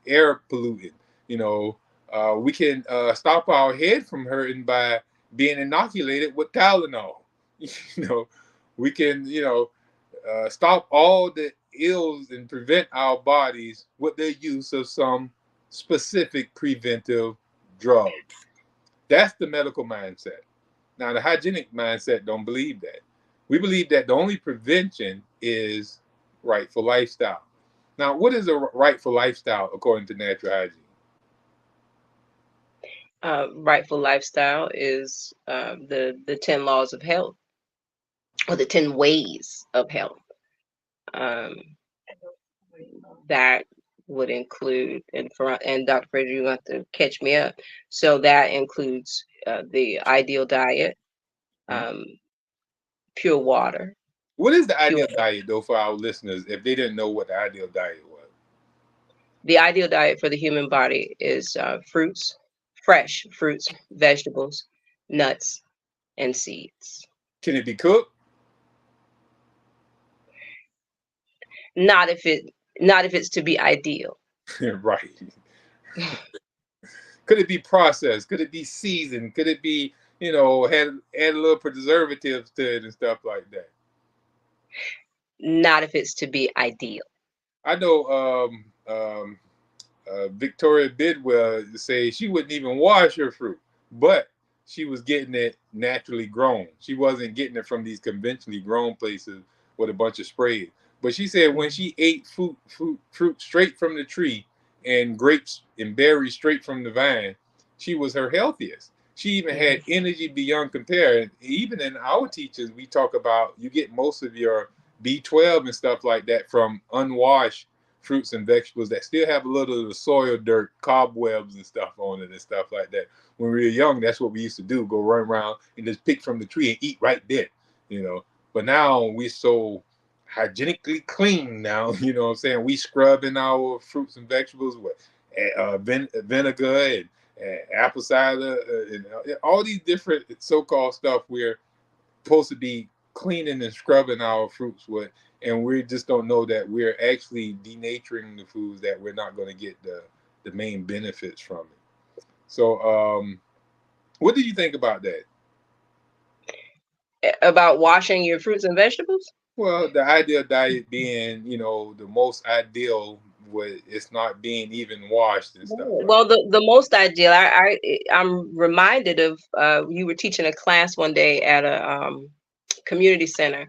Speaker 1: air polluted. We can stop our head from hurting by being inoculated with Tylenol. We can, stop all the ills and prevent our bodies with the use of some specific preventive drug. That's the medical mindset. Now, the hygienic mindset don't believe that. We believe that the only prevention is rightful lifestyle. Now, what is a rightful lifestyle according to natural hygiene?
Speaker 2: Rightful lifestyle is the 10 laws of health, or the 10 ways of health. That would include, and Dr. Fraser, you have to catch me up. So that includes the ideal diet, pure water.
Speaker 1: What is the ideal diet, though, for our listeners, if they didn't know what the ideal diet was?
Speaker 2: The ideal diet for the human body is fruits, fresh fruits, vegetables, nuts, and seeds.
Speaker 1: Can it be cooked?
Speaker 2: Not if it not if it's to be ideal.
Speaker 1: Right. Could it be processed? Could it be seasoned? Could it be, had add a little preservatives to it and stuff like that?
Speaker 2: Not if it's to be ideal.
Speaker 1: I know Victoria Bidwell say she wouldn't even wash her fruit, but she was getting it naturally grown. She wasn't getting it from these conventionally grown places with a bunch of sprays. But she said when she ate fruit straight from the tree and grapes and berries straight from the vine, she was her healthiest. She even had energy beyond compare. And even in our teachings, we talk about you get most of your B12 and stuff like that from unwashed fruits and vegetables that still have a little of the soil dirt, cobwebs and stuff on it and stuff like that. When we were young, that's what we used to do, go run around and just pick from the tree and eat right there, you know. But now we're so hygienically clean now, you know what I'm saying? We scrub in our fruits and vegetables with vinegar and apple cider and all these different so-called stuff we're supposed to be cleaning and scrubbing our fruits with, and we just don't know that we're actually denaturing the foods that we're not going to get the main benefits from it. So, what do you think about that?
Speaker 2: About washing your fruits and vegetables?
Speaker 1: Well, the ideal diet being, the most ideal with it's not being even washed and stuff like
Speaker 2: Well, the most ideal. I'm reminded of you were teaching a class one day at a community center,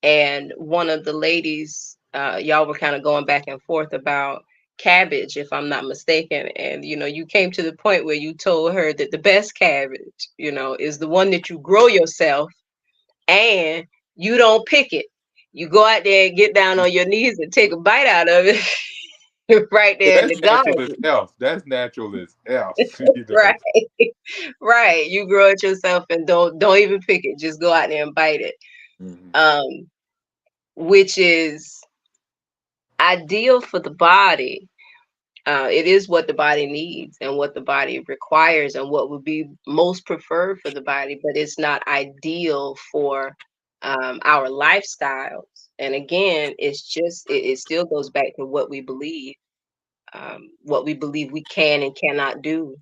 Speaker 2: and one of the ladies, y'all were kind of going back and forth about cabbage, if I'm not mistaken. And you came to the point where you told her that the best cabbage, is the one that you grow yourself and you don't pick it. You go out there and get down on your knees and take a bite out of it right
Speaker 1: that.
Speaker 2: there in
Speaker 1: That's
Speaker 2: the
Speaker 1: natural as
Speaker 2: garden.
Speaker 1: elf. That's natural as elf.
Speaker 2: Right. Right. You grow it yourself and don't even pick it. Just go out there and bite it.
Speaker 1: Mhm.
Speaker 2: Um, which is ideal for the body. It is what the body needs and what the body requires and what would be most preferred for the body, but it's not ideal for our lifestyles. And again, it still goes back to what we believe we can and cannot do,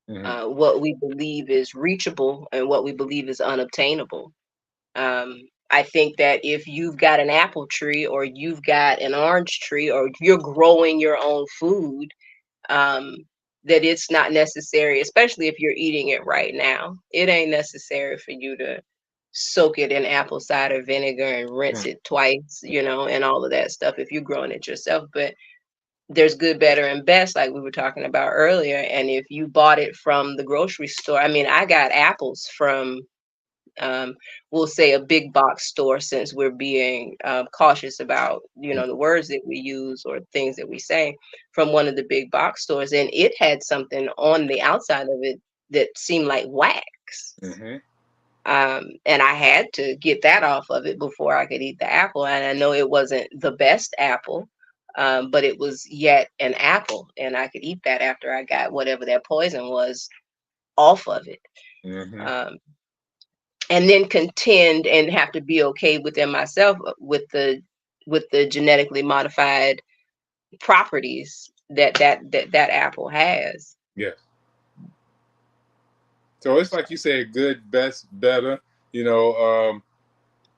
Speaker 1: Mhm.
Speaker 2: what we believe is reachable and what we believe is unobtainable. I think that if you've got an apple tree or you've got an orange tree or you're growing your own food, um, that it's not necessary, especially if you're eating it right now. It ain't necessary for you to soak it in apple cider vinegar and rinse it twice, and all of that stuff if you're growing it yourself. But there's good, better, and best, like we were talking about earlier. And if you bought it from the grocery store, I mean, I got apples from um, we'll say a big box store, since we're being cautious about the words that we use or things that we say, from one of the big box stores, and it had something on the outside of it that seemed like wax.
Speaker 1: Mhm.
Speaker 2: And I had to get that off of it before I could eat the apple. And I know it wasn't the best apple, but it was yet an apple, and I could eat that after I got whatever that poison was off of it.
Speaker 1: Mhm.
Speaker 2: Um, and then contend and have to be okay within myself with the genetically modified properties that apple has.
Speaker 1: Yes. So it's like you said, good, best, better. You know,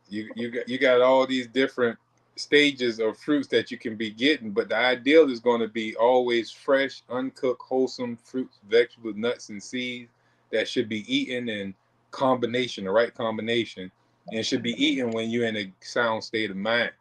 Speaker 1: you got all these different stages of fruits that you can be getting, but the ideal is going to be always fresh, uncooked, wholesome fruits, vegetables, nuts, and seeds that should be eaten in combination, the right combination, and should be eaten when you're in a sound state of mind.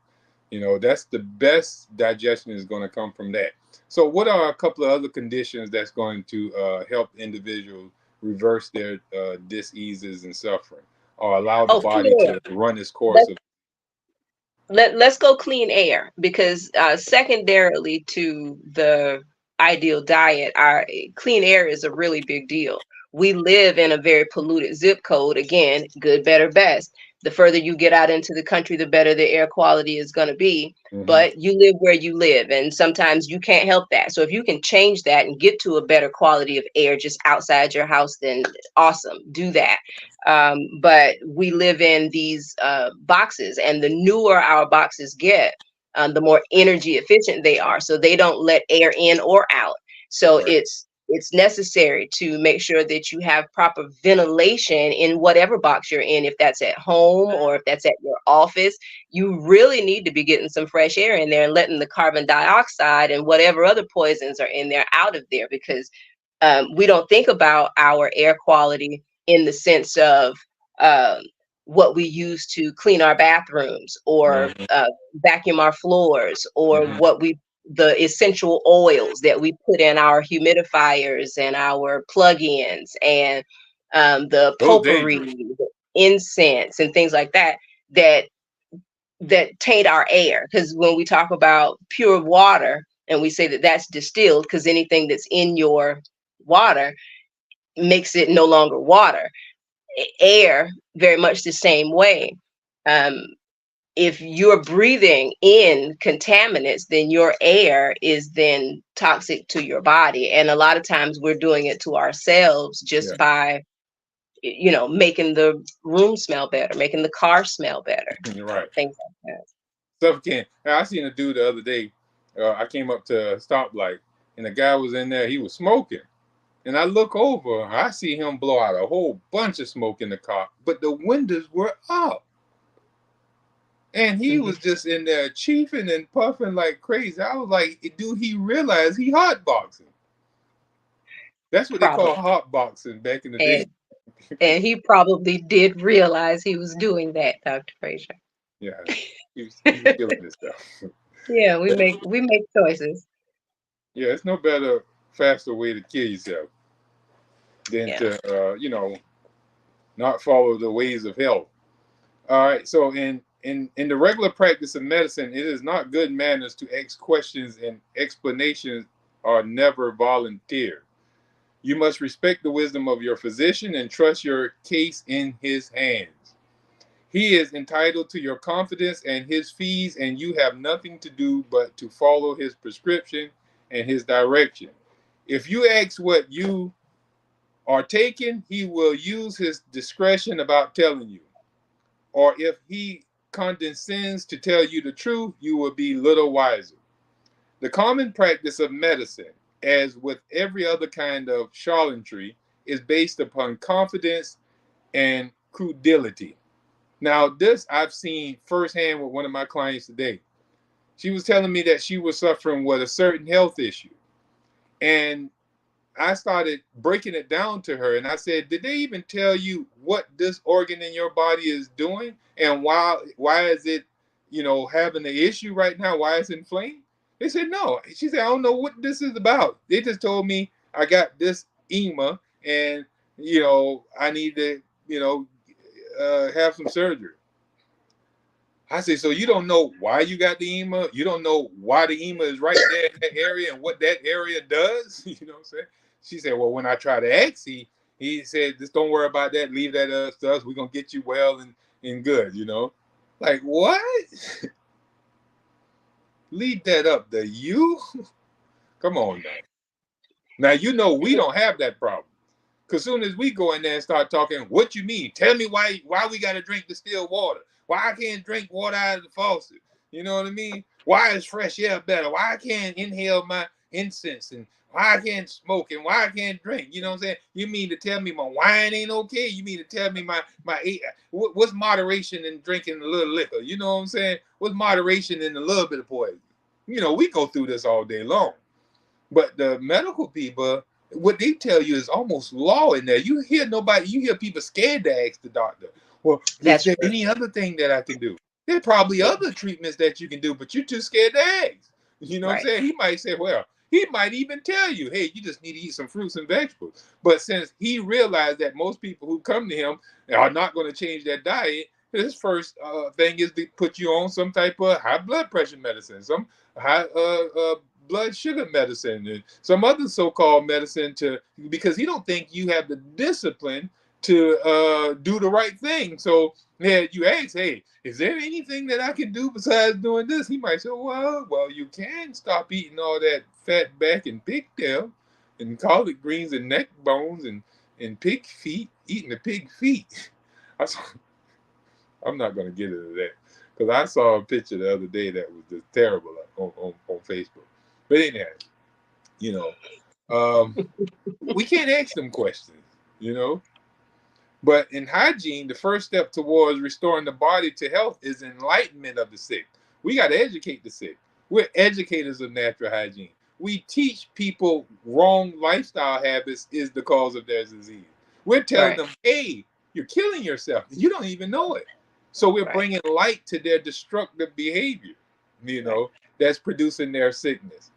Speaker 1: That's the best digestion is going to come from that. So, what are a couple of other conditions that's going to help individuals reverse their diseases and suffering, or allow the
Speaker 2: Oh, clean
Speaker 1: body
Speaker 2: air.
Speaker 1: to run its course
Speaker 2: Let's
Speaker 1: of?
Speaker 2: let's go clean air, because secondarily to the ideal diet, our clean air is a really big deal. We live in a very polluted zip code. Again, good, better, best. The further you get out into the country, the better the air quality is going to be.
Speaker 1: Hmm.
Speaker 2: But you live where you live, and sometimes you can't help that. So if you can change that and get to a better quality of air just outside your house, then awesome, do that. But we live in these boxes, and the newer our boxes get, the more energy efficient they are. So they don't let air in or out. So
Speaker 1: Right.
Speaker 2: it's necessary to make sure that you have proper ventilation in whatever box you're in. If that's at home or if that's at your office, you really need to be getting some fresh air in there and letting the carbon dioxide and whatever other poisons are in there out of there, because we don't think about our air quality in the sense of um, what we use to clean our bathrooms or
Speaker 1: Mm-hmm.
Speaker 2: vacuum our floors, or
Speaker 1: Mm-hmm.
Speaker 2: the essential oils that we put in our humidifiers and our plug-ins, and the
Speaker 1: Those
Speaker 2: potpourri,
Speaker 1: dangerous.
Speaker 2: the incense, and things like that that taint our air. Because when we talk about pure water and we say that that's distilled, because anything that's in your water makes it no longer water. Air, very much the same way. Um, if you're breathing in contaminants, then your air is then toxic to your body. And a lot of times we're doing it to ourselves
Speaker 1: Yeah.
Speaker 2: just by, making the room smell better, making the car smell better,
Speaker 1: Right.
Speaker 2: things like that.
Speaker 1: Suffocating. I seen a dude the other day. I came up to a stoplight, and the guy was in there. He was smoking, and I look over. I see him blow out a whole bunch of smoke in the car, but the windows were up, and he
Speaker 2: Mhm.
Speaker 1: was just in there chiefing and puffing like crazy. I was like, "Do he realize he hotboxing?" That's what they call
Speaker 2: Probably.
Speaker 1: hotboxing back in the day.
Speaker 2: And and he probably did realize he was doing that, Dr. Frazier.
Speaker 1: Yeah, he was killing this stuff.
Speaker 2: Yeah, we make choices.
Speaker 1: Yeah, it's no better, faster way to kill yourself than
Speaker 2: Yeah.
Speaker 1: to, not follow the ways of health. All right. So in the regular practice of medicine, it is not good manners to ask questions, and explanations are never volunteered. You must respect the wisdom of your physician and trust your case in his hands. He is entitled to your confidence and his fees, and you have nothing to do but to follow his prescription and his direction. If you ask what you are taking, he will use his discretion about telling you. Or if he condescends to tell you the truth, you will be little wiser. The common practice of medicine, as with every other kind of charlatanry, is based upon confidence and credulity. Now, this I've seen firsthand with one of my clients today. She was telling me that she was suffering with a certain health issue. And I started breaking it down to her, and I said, "Did they even tell you what this organ in your body is doing, and why is it, having the issue right now? Why it's inflamed?" They said, "No." She said, "I don't know what this is about. They just told me I got this EMA, and I need to, have some surgery." I say, "So you don't know why you got the EMA? You don't know why the EMA is right there in that area and what that area does?" You know what I'm saying? She said, "Well, when I try to ask, he said, just don't worry about that. Leave that to us. We're gonna get you well and good, Like what? Leave that up to you? Come on now. Now we don't have that problem. Cause soon as we go in there and start talking, what you mean? Tell me why we gotta drink distilled water? Why I can't drink water out of the faucet? You know what I mean? Why is fresh air better? Why I can't inhale my incense, and why I can't smoke, and why I can't drink? You know what I'm saying? You mean to tell me my wine ain't okay? You mean to tell me what's moderation in drinking a little liquor? You know what I'm saying? What's moderation in a little bit of poison? We go through this all day long. But the medical people, what they tell you is almost law in there. You hear people scared to ask the doctor, "Well, is
Speaker 2: That's
Speaker 1: there
Speaker 2: true.
Speaker 1: any other thing that I can do?" There are probably
Speaker 2: Yeah.
Speaker 1: other treatments that you can do, but you're too scared to ask. You know what I'm
Speaker 2: Right.
Speaker 1: saying? He might say, well, he might even tell you, "Hey, you just need to eat some fruits and vegetables." But since he realized that most people who come to him are not going to change their diet, his first thing is to put you on some type of high blood pressure medicine, some high blood sugar medicine, and some other so-called medicine, because he don't think you have the discipline to do the right thing. So yeah, you ask, "Hey, is there anything that I can do besides doing this?" He might say, well, you can stop eating all that fat back and pigtail and collard greens and neck bones and pig feet, eating the pig feet. I'm not going to get into that because I saw a picture the other day that was just terrible on Facebook. But anyhow, you know, we can't ask them questions, you know. But in hygiene, the first step towards restoring the body to health is enlightenment of the sick. We got to educate the sick. We're educators of natural hygiene. We teach people wrong lifestyle habits is the cause of their disease. We're telling
Speaker 2: Right.
Speaker 1: them, hey, you're killing yourself. You don't even know it. So we're
Speaker 2: Right.
Speaker 1: bringing light to their destructive behavior, you
Speaker 2: Right.
Speaker 1: know, that's producing their sickness.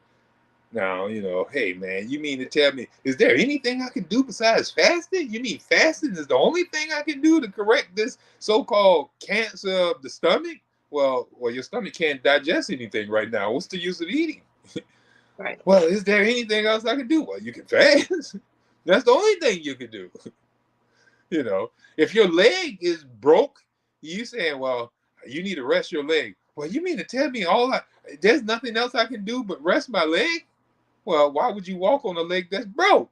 Speaker 1: Now, hey man, you mean to tell me, is there anything I can do besides fasting? You mean fasting is the only thing I can do to correct this so-called cancer of the stomach? Well, your stomach can't digest anything right now. What's the use of eating?
Speaker 2: Right.
Speaker 1: Well, is there anything else I can do? Well, you can fast. That's the only thing you can do. If your leg is broke, you saying, well, you need to rest your leg. Well, you mean to tell me there's nothing else I can do but rest my leg? Well, why would you walk on a leg that's broke?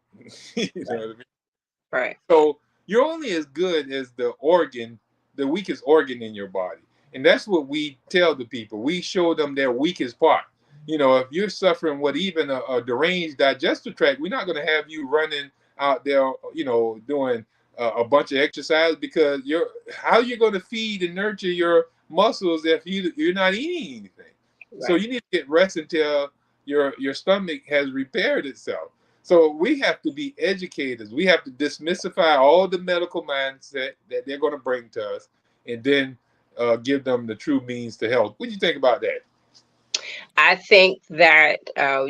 Speaker 1: You know what I mean?
Speaker 2: Right.
Speaker 1: So you're only as good as the weakest organ in your body. And that's what we tell the people. We show them their weakest part. If you're suffering with even a deranged digestive tract, we're not going to have you running out there, doing a bunch of exercise, because how you're going to feed and nurture your muscles if you're not eating anything. So
Speaker 2: Right.
Speaker 1: you need to get rest until your stomach has repaired itself. So we have to be educators. We have to dismissify all the medical mindset that they're going to bring to us, and then give them the true means to health. What do you think about that?
Speaker 2: I think that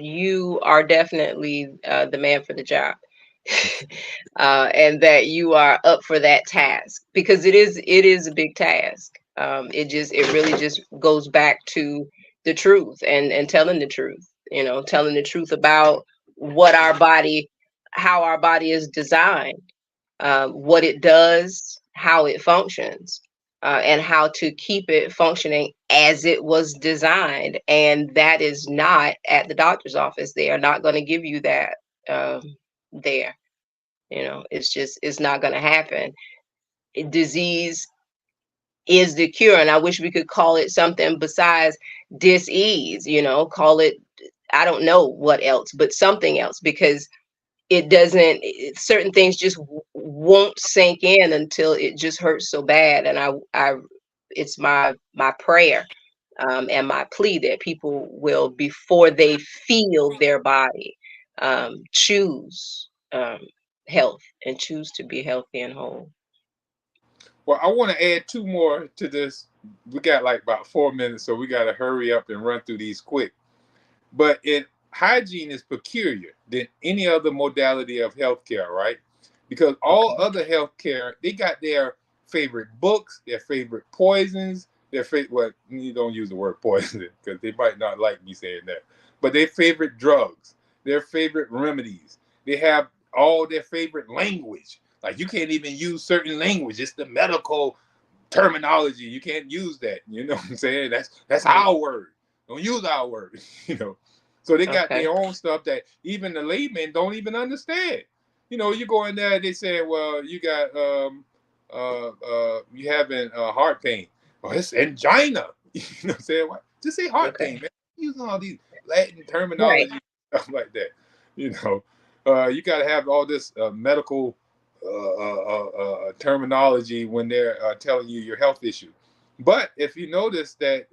Speaker 2: you are definitely the man for the job. And that you are up for that task, because it is a big task. It really just goes back to the truth and telling the truth, telling the truth about what how our body is designed, what it does, how it functions, and how to keep it functioning as it was designed. And that is not at the doctor's office. They are not going to give you that there. It's not going to happen. Disease is the cure. And I wish we could call it something besides dis-ease, call it, I don't know what else, but something else, because certain things just won't sink in until it just hurts so bad. And it's my prayer, and my plea that people will, before they feel their body, choose health and choose to be healthy and whole.
Speaker 1: Well, I want to add two more to this. We got like about 4 minutes, so we got to hurry up and run through these quick. But hygiene is peculiar than any other modality of healthcare, right? Because all other healthcare, they got their favorite books, their favorite poisons, their favorite, well, you don't use the word poison because they might not like me saying that, but their favorite drugs, their favorite remedies. They have all their favorite language. Like you can't even use certain language. It's the medical terminology. You can't use that. You know what I'm saying? That's our word. Don't use our word. you know. So they got
Speaker 2: Okay.
Speaker 1: their own stuff that even the laymen don't even understand. You go in there, they say, well, you got you having heart pain. Well, it's angina. You know what I'm saying? What? Just say heart pain,
Speaker 2: Okay.
Speaker 1: man. Using all these Latin
Speaker 2: Right.
Speaker 1: terminology, stuff like that. You got to have all this medical terminology when they're telling you your health issue. But if you notice that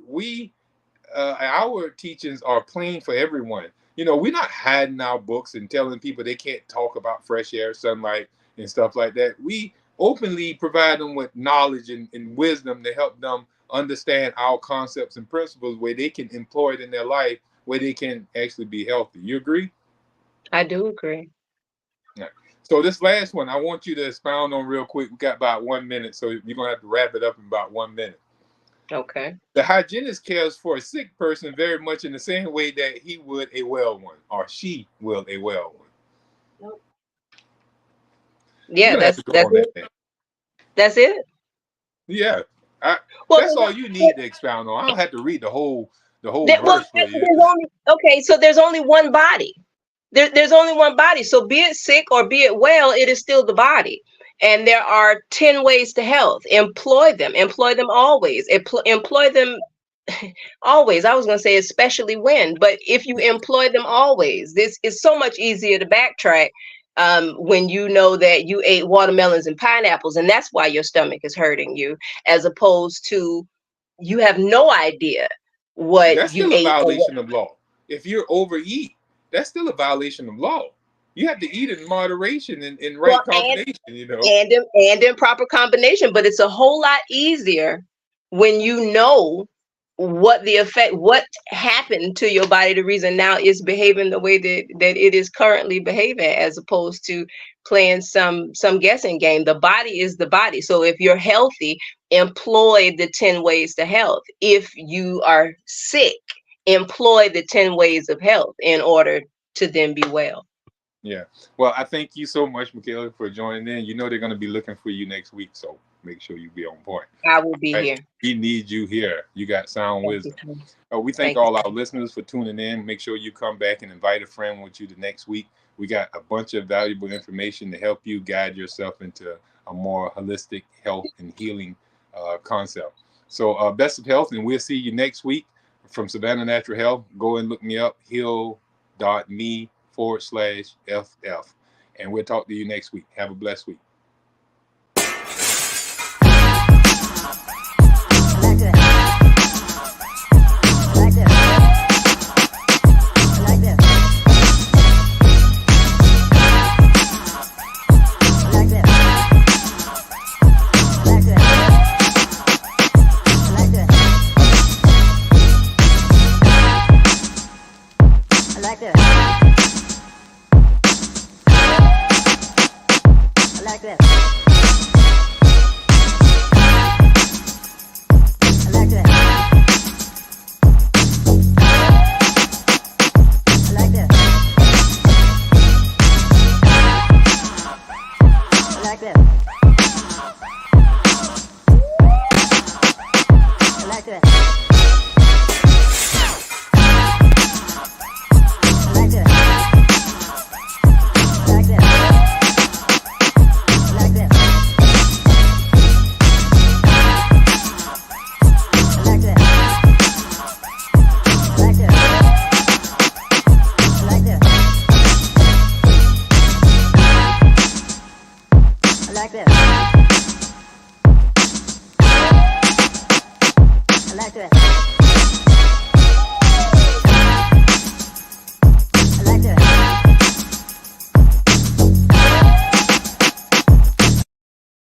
Speaker 1: our teachings are plain for everyone. We're not hiding our books and telling people they can't talk about fresh air, sunlight, and stuff like that. We openly provide them with knowledge and wisdom to help them understand our concepts and principles where they can employ it in their life, where they can actually be healthy. You agree?
Speaker 2: I do agree.
Speaker 1: Yeah. So this last one, I want you to expound on real quick. We got about 1 minute, so you're going to have to wrap it up in about 1 minute.
Speaker 2: Okay.
Speaker 1: The hygienist cares for a sick person very much in the same way that he would a well one, or she will a well one. You're
Speaker 2: Yeah,
Speaker 1: gonna have to go
Speaker 2: that's
Speaker 1: on
Speaker 2: it.
Speaker 1: that.
Speaker 2: That's it.
Speaker 1: Yeah,
Speaker 2: Well,
Speaker 1: that's all you need to expound on. I don't have to read the whole
Speaker 2: well,
Speaker 1: verse for you.
Speaker 2: there's only, okay, so there's only one body. There's only one body. So be it sick or be it well, it is still the body. And there are 10 ways to health. Employ them. Employ them always. Employ them always. I was going to say especially when, but if you employ them always, this is so much easier to backtrack when you know that you ate watermelons and pineapples and that's why your stomach is hurting you, as opposed to you have no idea what
Speaker 1: That's
Speaker 2: you
Speaker 1: still a
Speaker 2: ate or what.
Speaker 1: violation of law. If you overeat, that's still a violation of law. You have to eat in moderation and in
Speaker 2: Well,
Speaker 1: right combination,
Speaker 2: and in proper combination, but it's a whole lot easier when you know what the effect, what happened to your body, the reason now it's behaving the way that it is currently behaving, as opposed to playing some guessing game. The body is the body. So if you're healthy, employ the 10 ways to health. If you are sick, employ the 10 ways of health in order to then be well.
Speaker 1: Yeah. Well, I thank you so much, Michaela, for joining in. You know they're going to be looking for you next week, so make sure you be on point.
Speaker 2: I will be
Speaker 1: Right?
Speaker 2: here.
Speaker 1: We need you here. You got sound
Speaker 2: Thank
Speaker 1: wisdom.
Speaker 2: you.
Speaker 1: We thank all our listeners for tuning in. Make sure you come back and invite a friend with you the next week. We got a bunch of valuable information to help you guide yourself into a more holistic health and healing concept. So best of health, and we'll see you next week from Savannah Natural Health. Go and look me up, heal.me/FF. And we'll talk to you next week. Have a blessed week.
Speaker 2: I like that.